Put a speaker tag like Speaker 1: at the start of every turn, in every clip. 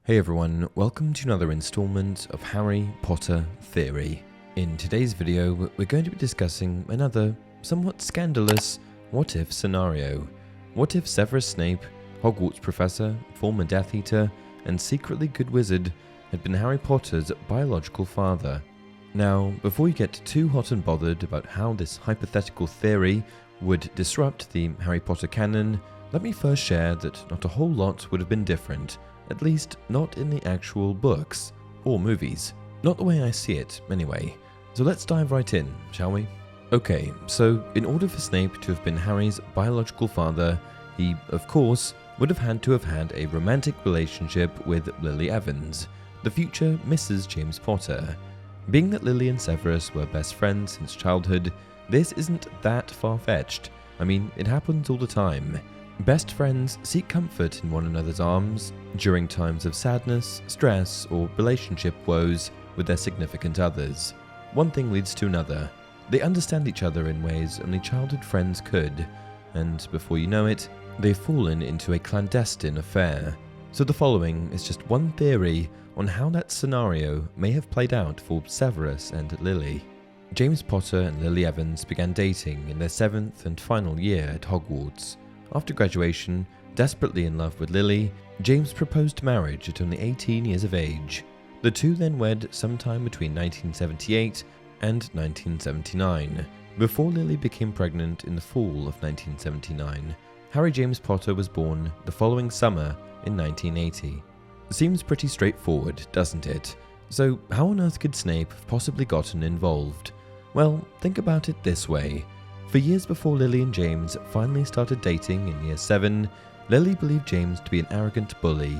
Speaker 1: Hey everyone, welcome to another installment of Harry Potter Theory. In today's video, we're going to be discussing another, somewhat scandalous, what-if scenario. What if Severus Snape, Hogwarts professor, former Death Eater, and secretly good wizard, had been Harry Potter's biological father? Now, before you get too hot and bothered about how this hypothetical theory would disrupt the Harry Potter canon, let me first share that not a whole lot would have been different. At least, not in the actual books, or movies. Not the way I see it, anyway. So let's dive right in, shall we? Okay, so in order for Snape to have been Harry's biological father, he, of course, would have had a romantic relationship with Lily Evans, the future Mrs. James Potter. Being that Lily and Severus were best friends since childhood, this isn't that far-fetched. I mean, it happens all the time. Best friends seek comfort in one another's arms during times of sadness, stress, or relationship woes with their significant others. One thing leads to another. They understand each other in ways only childhood friends could, and before you know it, they've fallen into a clandestine affair. So the following is just one theory on how that scenario may have played out for Severus and Lily. James Potter and Lily Evans began dating in their 7th and final year at Hogwarts. After graduation, desperately in love with Lily, James proposed marriage at only 18 years of age. The two then wed sometime between 1978 and 1979, before Lily became pregnant in the fall of 1979. Harry James Potter was born the following summer in 1980. Seems pretty straightforward, doesn't it? So how on earth could Snape have possibly gotten involved? Well, think about it this way. For years before Lily and James finally started dating in year 7, Lily believed James to be an arrogant bully.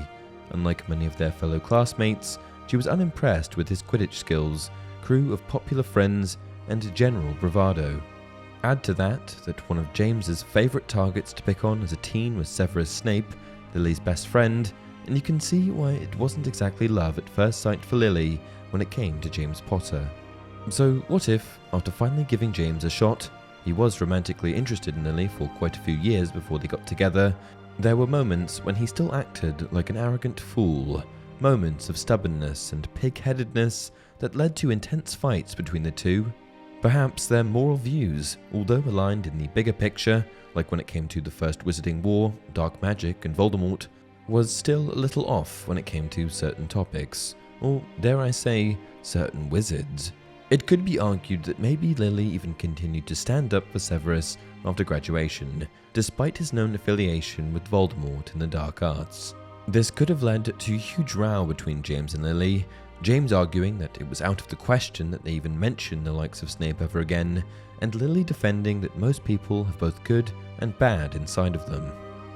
Speaker 1: Unlike many of their fellow classmates, she was unimpressed with his Quidditch skills, crew of popular friends, and general bravado. Add to that one of James's favourite targets to pick on as a teen was Severus Snape, Lily's best friend, and you can see why it wasn't exactly love at first sight for Lily when it came to James Potter. So what if, after finally giving James a shot, he was romantically interested in Lily for quite a few years before they got together, there were moments when he still acted like an arrogant fool, moments of stubbornness and pig-headedness that led to intense fights between the two. Perhaps their moral views, although aligned in the bigger picture, like when it came to the First Wizarding War, dark magic and Voldemort, was still a little off when it came to certain topics, or dare I say, certain wizards. It could be argued that maybe Lily even continued to stand up for Severus after graduation, despite his known affiliation with Voldemort in the dark arts. This could have led to a huge row between James and Lily, James arguing that it was out of the question that they even mention the likes of Snape ever again, and Lily defending that most people have both good and bad inside of them.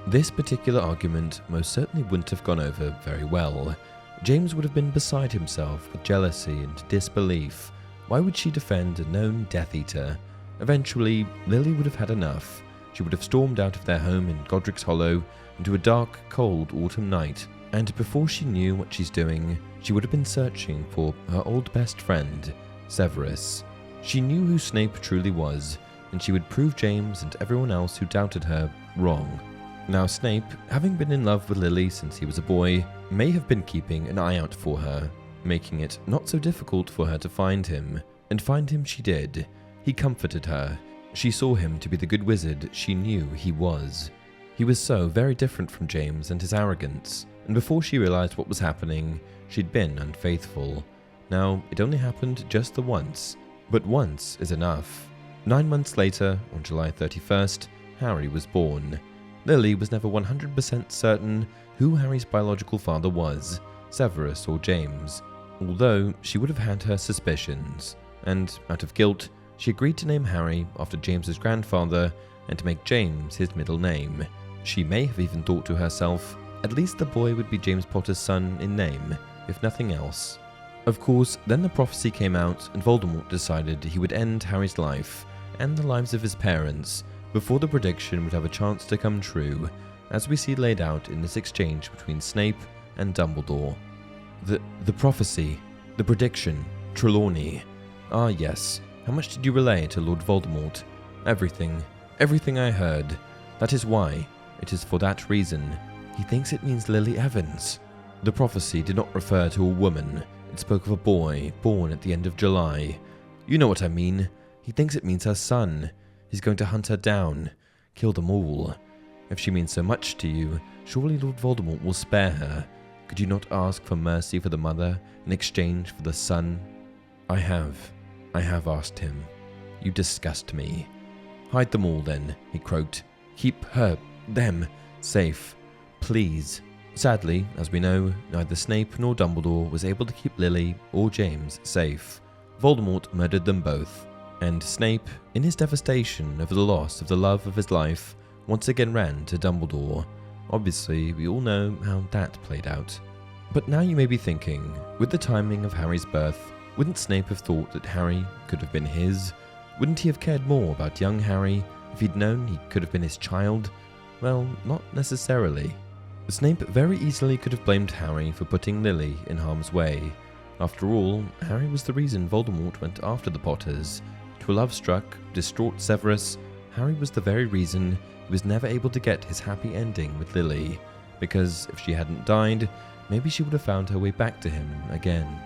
Speaker 1: This particular argument most certainly wouldn't have gone over very well. James would have been beside himself with jealousy and disbelief. Why would she defend a known Death Eater? Eventually, Lily would have had enough. She would have stormed out of their home in Godric's Hollow into a dark, cold autumn night, and before she knew what she's doing, she would have been searching for her old best friend, Severus. She knew who Snape truly was, and she would prove James and everyone else who doubted her wrong. Now Snape, having been in love with Lily since he was a boy, may have been keeping an eye out for her, making it not so difficult for her to find him, and find him she did. He comforted her. She saw him to be the good wizard she knew he was. He was so very different from James and his arrogance, and before she realized what was happening, she'd been unfaithful. Now, it only happened just the once, but once is enough. 9 months later, on July 31st, Harry was born. Lily was never 100% certain who Harry's biological father was, Severus or James, although she would have had her suspicions, and out of guilt, she agreed to name Harry after James's grandfather and to make James his middle name. She may have even thought to herself, at least the boy would be James Potter's son in name, if nothing else. Of course, then the prophecy came out and Voldemort decided he would end Harry's life and the lives of his parents before the prediction would have a chance to come true, as we see laid out in this exchange between Snape and Dumbledore. The prophecy, the prediction, Trelawney. Ah yes, how much did you relay to Lord Voldemort? Everything I heard. That is why, it is for that reason. He thinks it means Lily Evans. The prophecy did not refer to a woman, it spoke of a boy born at the end of July. You know what I mean. He thinks it means her son. He's going to hunt her down, kill them all. If she means so much to you, surely Lord Voldemort will spare her. Could you not ask for mercy for the mother in exchange for the son? I have asked him. You disgust me. Hide them all then, he croaked. Keep them, safe. Please. Sadly, as we know, neither Snape nor Dumbledore was able to keep Lily or James safe. Voldemort murdered them both, and Snape, in his devastation over the loss of the love of his life, once again ran to Dumbledore. Obviously, we all know how that played out. But now you may be thinking, with the timing of Harry's birth, wouldn't Snape have thought that Harry could have been his? Wouldn't he have cared more about young Harry if he'd known he could have been his child? Well, not necessarily. Snape very easily could have blamed Harry for putting Lily in harm's way. After all, Harry was the reason Voldemort went after the Potters. To a love-struck, distraught Severus, Harry was the very reason he was never able to get his happy ending with Lily, because if she hadn't died, maybe she would have found her way back to him again.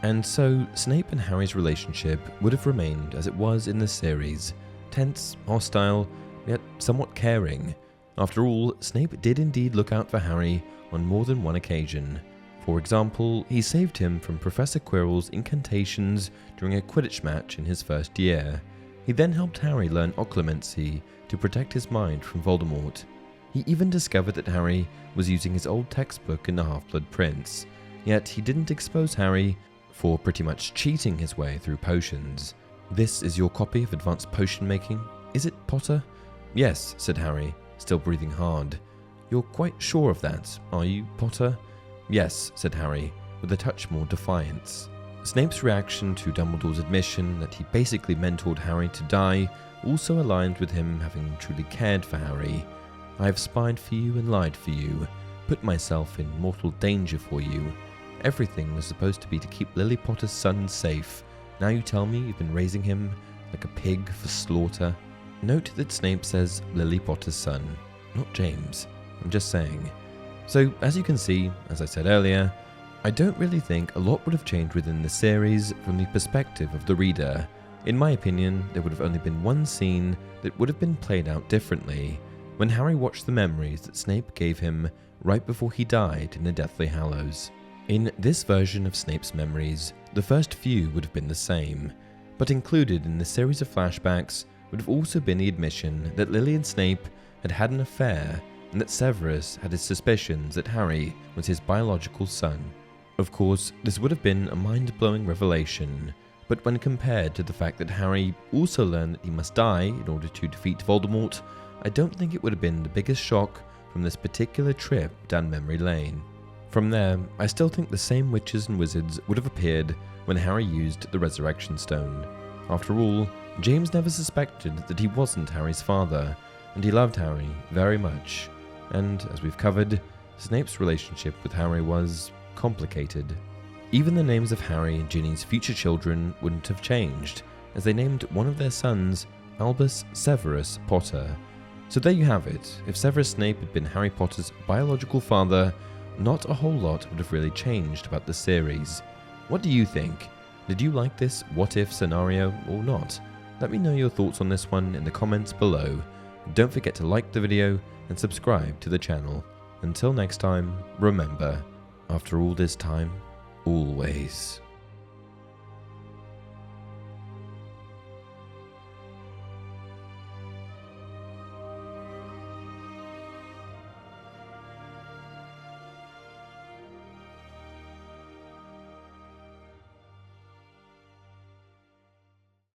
Speaker 1: And so, Snape and Harry's relationship would have remained as it was in the series, tense, hostile, yet somewhat caring. After all, Snape did indeed look out for Harry on more than one occasion. For example, he saved him from Professor Quirrell's incantations during a Quidditch match in his first year. He then helped Harry learn occlumency to protect his mind from Voldemort. He even discovered that Harry was using his old textbook in The Half-Blood Prince, yet he didn't expose Harry for pretty much cheating his way through potions. This is your copy of advanced potion making, is it, Potter? Yes, said Harry, still breathing hard. You're quite sure of that, are you, Potter? Yes, said Harry, with a touch more defiance. Snape's reaction to Dumbledore's admission that he basically mentored Harry to die also aligned with him having truly cared for Harry. I have spied for you and lied for you, put myself in mortal danger for you. Everything was supposed to be to keep Lily Potter's son safe. Now you tell me you've been raising him like a pig for slaughter. Note that Snape says Lily Potter's son, not James. I'm just saying. So, as you can see, as I said earlier, I don't really think a lot would have changed within the series from the perspective of the reader. In my opinion, there would have only been one scene that would have been played out differently, when Harry watched the memories that Snape gave him right before he died in the Deathly Hallows. In this version of Snape's memories, the first few would have been the same, but included in the series of flashbacks would have also been the admission that Lily and Snape had had an affair and that Severus had his suspicions that Harry was his biological son. Of course, this would have been a mind-blowing revelation, but when compared to the fact that Harry also learned that he must die in order to defeat Voldemort, I don't think it would have been the biggest shock from this particular trip down memory lane. From there, I still think the same witches and wizards would have appeared when Harry used the Resurrection Stone. After all, James never suspected that he wasn't Harry's father, and he loved Harry very much. And, as we've covered, Snape's relationship with Harry was complicated. Even the names of Harry and Ginny's future children wouldn't have changed, as they named one of their sons Albus Severus Potter. So there you have it. If Severus Snape had been Harry Potter's biological father, not a whole lot would have really changed about the series. What do you think? Did you like this what-if scenario or not? Let me know your thoughts on this one in the comments below. Don't forget to like the video and subscribe to the channel. Until next time, remember, after all this time, always